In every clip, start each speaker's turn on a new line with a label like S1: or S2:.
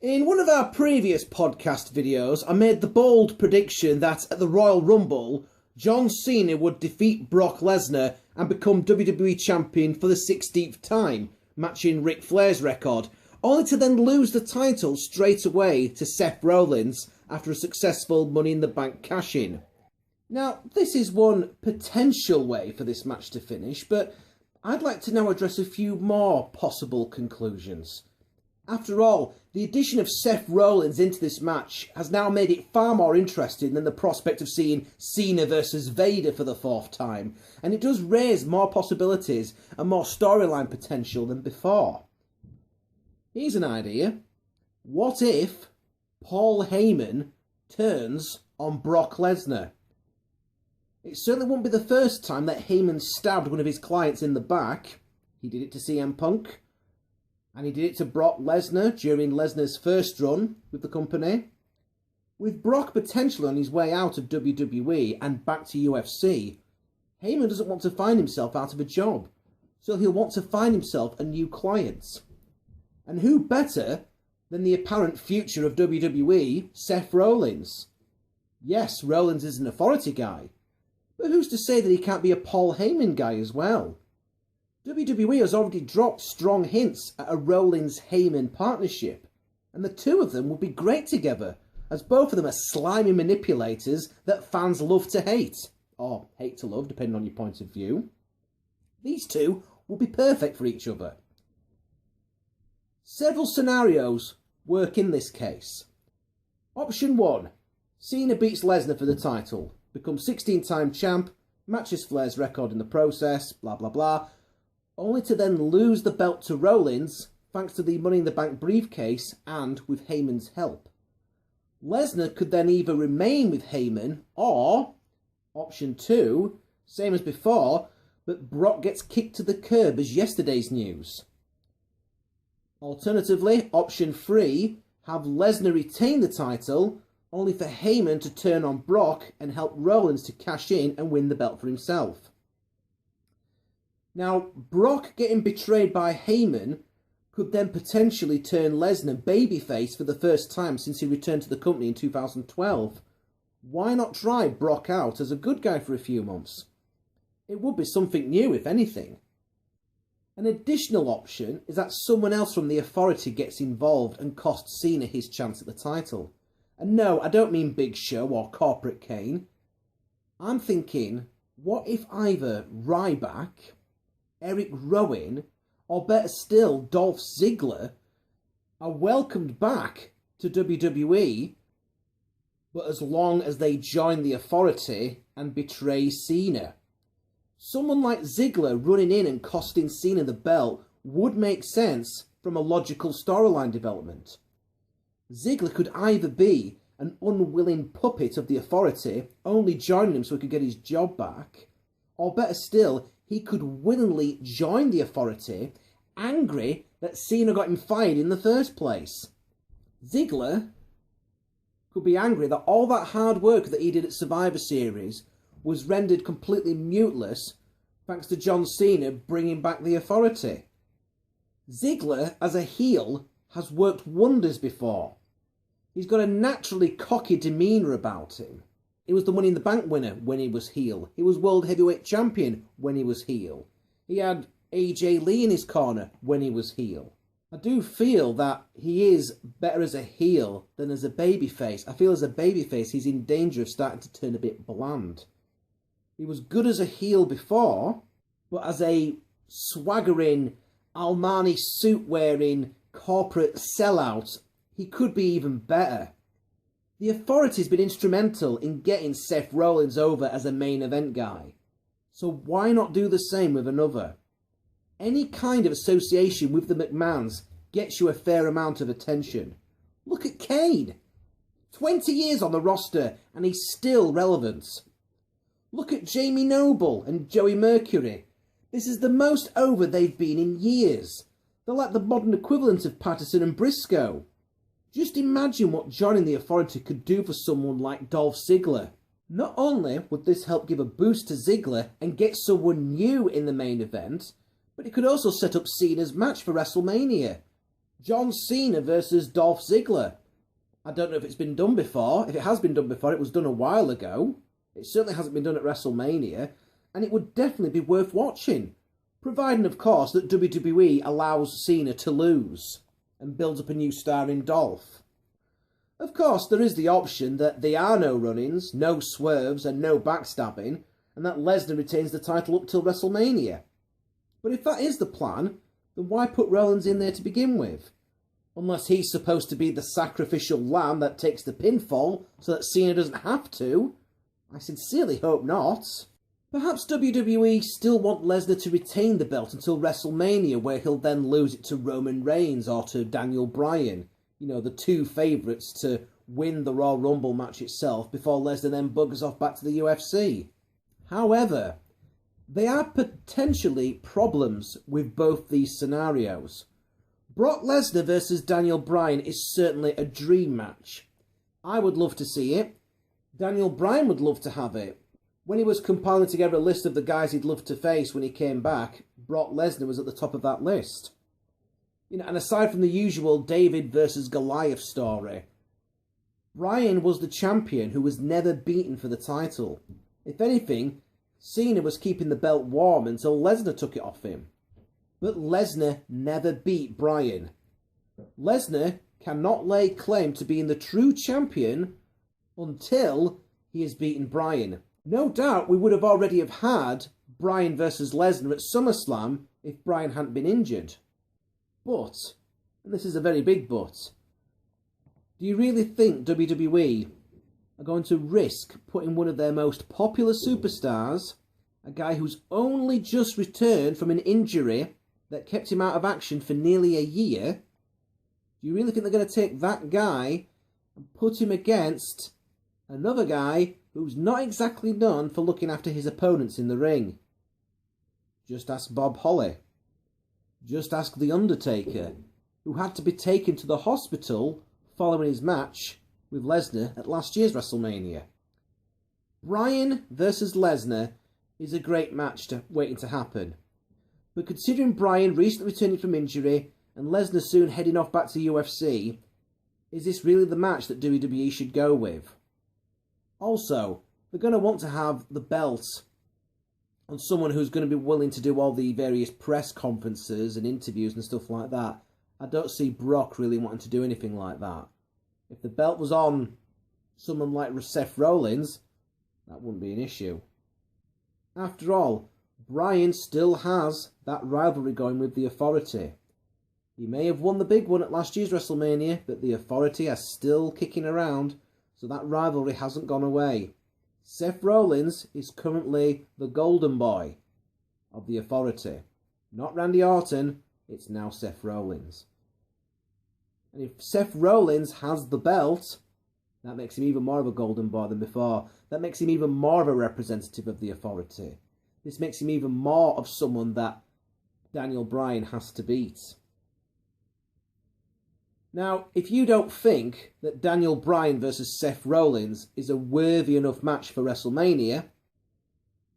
S1: In one of our previous podcast videos, I made the bold prediction that at the Royal Rumble, John Cena would defeat Brock Lesnar and become WWE Champion for the 16th time, matching Ric Flair's record, only to then lose the title straight away to Seth Rollins after a successful Money in the Bank cash-in. Now, this is one potential way for this match to finish, but I'd like to now address a few more possible conclusions. After all, the addition of Seth Rollins into this match has now made it far more interesting than the prospect of seeing Cena versus Vader for the 4th time, and it does raise more possibilities and more storyline potential than before. Here's an idea. What if Paul Heyman turns on Brock Lesnar? It certainly won't be the first time that Heyman stabbed one of his clients in the back. He did it to CM Punk. And he did it to Brock Lesnar during Lesnar's first run with the company. With Brock potentially on his way out of WWE and back to UFC, Heyman doesn't want to find himself out of a job, so he'll want to find himself a new client. And who better than the apparent future of WWE, Seth Rollins? Yes, Rollins is an authority guy, but who's to say that he can't be a Paul Heyman guy as well? WWE has already dropped strong hints at a Rollins-Heyman partnership, and the two of them would be great together, as both of them are slimy manipulators that fans love to hate, or hate to love, depending on your point of view. These two will be perfect for each other. Several scenarios work in this case. Option 1. Cena beats Lesnar for the title, becomes 16-time champ, matches Flair's record in the process, blah blah blah, only to then lose the belt to Rollins thanks to the Money in the Bank briefcase and with Heyman's help. Lesnar could then either remain with Heyman or, option 2, same as before, but Brock gets kicked to the curb as yesterday's news. Alternatively, option 3, have Lesnar retain the title, only for Heyman to turn on Brock and help Rollins to cash in and win the belt for himself. Now, Brock getting betrayed by Heyman could then potentially turn Lesnar babyface for the first time since he returned to the company in 2012. Why not try Brock out as a good guy for a few months? It would be something new, if anything. An additional option is that someone else from the authority gets involved and costs Cena his chance at the title. And no, I don't mean Big Show or Corporate Kane. I'm thinking, what if either Ryback, Eric Rowan, or better still, Dolph Ziggler, are welcomed back to WWE, but as long as they join the authority and betray Cena. Someone like Ziggler running in and costing Cena the belt would make sense from a logical storyline development. Ziggler could either be an unwilling puppet of the authority, only joining him so he could get his job back, or better still, he could willingly join the authority, angry that Cena got him fired in the first place. Ziggler could be angry that all that hard work that he did at Survivor Series was rendered completely muteless thanks to John Cena bringing back the authority. Ziggler, as a heel, has worked wonders before. He's got a naturally cocky demeanour about him. He was the Money in the Bank winner when he was heel. He was World Heavyweight Champion when he was heel. He had AJ Lee in his corner when he was heel. I do feel that he is better as a heel than as a babyface. I feel as a babyface he's in danger of starting to turn a bit bland. He was good as a heel before, but as a swaggering, Armani suit-wearing, corporate sellout, he could be even better. The authority's been instrumental in getting Seth Rollins over as a main event guy. So why not do the same with another? Any kind of association with the McMahons gets you a fair amount of attention. Look at Kane. 20 years on the roster and he's still relevant. Look at Jamie Noble and Joey Mercury. This is the most over they've been in years. They're like the modern equivalent of Patterson and Briscoe. Just imagine what joining the authority could do for someone like Dolph Ziggler. Not only would this help give a boost to Ziggler and get someone new in the main event, but it could also set up Cena's match for WrestleMania. John Cena versus Dolph Ziggler. I don't know if it's been done before. If it has been done before, it was done a while ago. It certainly hasn't been done at WrestleMania, and it would definitely be worth watching. Providing, of course, that WWE allows Cena to lose and builds up a new star in Dolph. Of course, there is the option that there are no run-ins, no swerves, and no backstabbing, and that Lesnar retains the title up till WrestleMania. But if that is the plan, then why put Rollins in there to begin with? Unless he's supposed to be the sacrificial lamb that takes the pinfall so that Cena doesn't have to. I sincerely hope not. Perhaps WWE still want Lesnar to retain the belt until WrestleMania, where he'll then lose it to Roman Reigns or to Daniel Bryan. You know, the two favourites to win the Royal Rumble match itself before Lesnar then buggers off back to the UFC. However, there are potentially problems with both these scenarios. Brock Lesnar versus Daniel Bryan is certainly a dream match. I would love to see it. Daniel Bryan would love to have it. When he was compiling together a list of the guys he'd love to face when he came back, Brock Lesnar was at the top of that list. You know, and aside from the usual David versus Goliath story, Bryan was the champion who was never beaten for the title. If anything, Cena was keeping the belt warm until Lesnar took it off him. But Lesnar never beat Bryan. Lesnar cannot lay claim to being the true champion until he has beaten Bryan. No doubt we would have already have had Bryan versus Lesnar at SummerSlam if Bryan hadn't been injured. But, and this is a very big but, do you really think WWE are going to risk putting one of their most popular superstars, a guy who's only just returned from an injury that kept him out of action for nearly a year, do you really think they're going to take that guy and put him against another guy who's not exactly known for looking after his opponents in the ring? Just ask Bob Holly. Just ask The Undertaker, who had to be taken to the hospital following his match with Lesnar at last year's WrestleMania. Bryan versus Lesnar is a great match waiting to happen. But considering Bryan recently returning from injury and Lesnar soon heading off back to the UFC, is this really the match that WWE should go with? Also, they're going to want to have the belt on someone who's going to be willing to do all the various press conferences and interviews and stuff like that. I don't see Brock really wanting to do anything like that. If the belt was on someone like Seth Rollins, that wouldn't be an issue. After all, Bryan still has that rivalry going with the Authority. He may have won the big one at last year's WrestleMania, but the Authority are still kicking around, so that rivalry hasn't gone away. Seth Rollins is currently the golden boy of the Authority. Not Randy Orton, it's now Seth Rollins. And if Seth Rollins has the belt, that makes him even more of a golden boy than before. That makes him even more of a representative of the Authority. This makes him even more of someone that Daniel Bryan has to beat. Now, if you don't think that Daniel Bryan versus Seth Rollins is a worthy enough match for WrestleMania,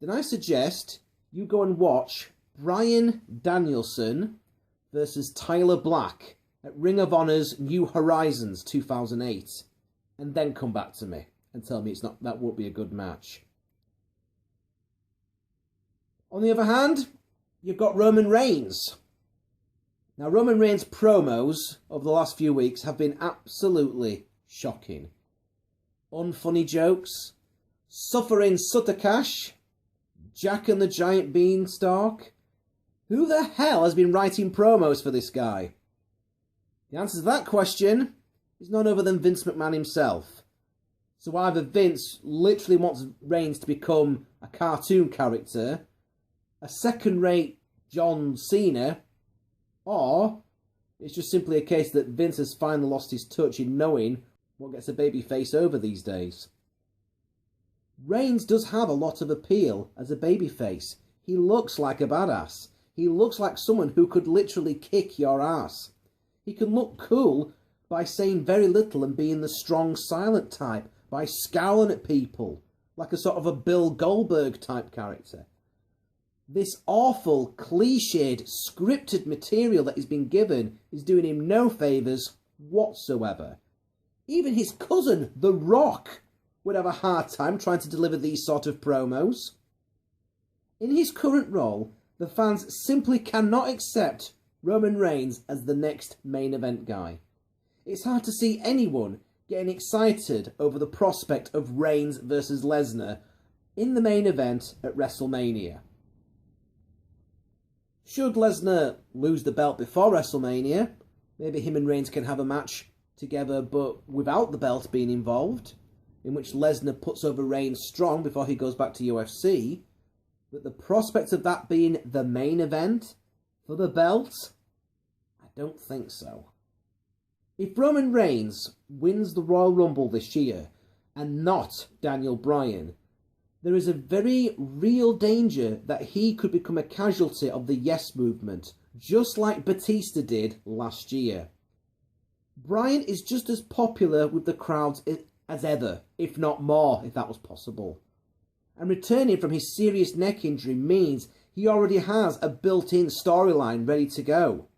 S1: then I suggest you go and watch Bryan Danielson versus Tyler Black at Ring of Honor's New Horizons 2008, and then come back to me and tell me that won't be a good match. On the other hand, you've got Roman Reigns. Now, Roman Reigns' promos over the last few weeks have been absolutely shocking. Unfunny jokes, suffering Suttercash, Jack and the Giant Beanstalk. Who the hell has been writing promos for this guy? The answer to that question is none other than Vince McMahon himself. So either Vince literally wants Reigns to become a cartoon character, a second-rate John Cena, or it's just simply a case that Vince has finally lost his touch in knowing what gets a babyface over these days. Reigns does have a lot of appeal as a babyface. He looks like a badass. He looks like someone who could literally kick your ass. He can look cool by saying very little and being the strong, silent type, by scowling at people, like a sort of a Bill Goldberg type character. This awful, cliched, scripted material that he's been given is doing him no favours whatsoever. Even his cousin, The Rock, would have a hard time trying to deliver these sort of promos. In his current role, the fans simply cannot accept Roman Reigns as the next main event guy. It's hard to see anyone getting excited over the prospect of Reigns versus Lesnar in the main event at WrestleMania. Should Lesnar lose the belt before WrestleMania, maybe him and Reigns can have a match together but without the belt being involved, in which Lesnar puts over Reigns strong before he goes back to UFC. But the prospect of that being the main event for the belt, I don't think so. If Roman Reigns wins the Royal Rumble this year, and not Daniel Bryan, there is a very real danger that he could become a casualty of the Yes movement, just like Batista did last year. Bryan is just as popular with the crowds as ever, if not more, if that was possible. And returning from his serious neck injury means he already has a built-in storyline ready to go.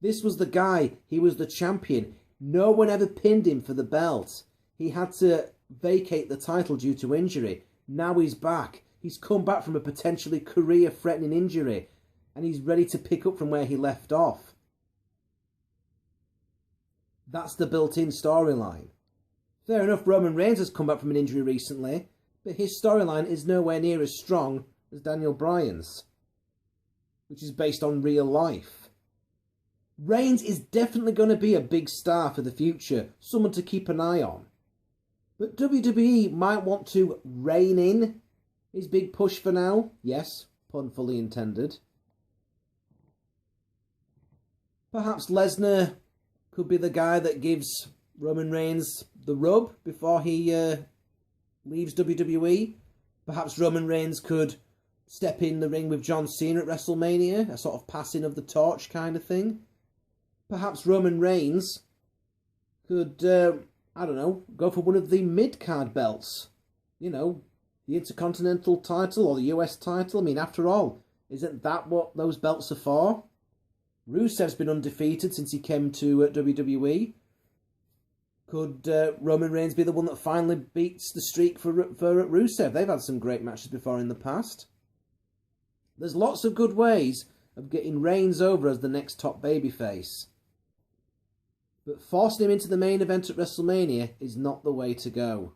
S1: This was the guy, he was the champion. No one ever pinned him for the belt. He had to vacate the title due to injury. Now he's back. He's come back from a potentially career-threatening injury, and he's ready to pick up from where he left off. That's the built-in storyline. Fair enough, Roman Reigns has come back from an injury recently, but his storyline is nowhere near as strong as Daniel Bryan's, which is based on real life. Reigns is definitely going to be a big star for the future, someone to keep an eye on. But WWE might want to rein in his big push for now. Yes, pun fully intended. Perhaps Lesnar could be the guy that gives Roman Reigns the rub before he leaves WWE. Perhaps Roman Reigns could step in the ring with John Cena at WrestleMania, a sort of passing of the torch kind of thing. Perhaps Roman Reigns could, I don't know, go for one of the mid-card belts. You know, the Intercontinental title or the US title. I mean, after all, isn't that what those belts are for? Rusev's been undefeated since he came to WWE. Could Roman Reigns be the one that finally beats the streak for Rusev? They've had some great matches before in the past. There's lots of good ways of getting Reigns over as the next top babyface. But forcing him into the main event at WrestleMania is not the way to go.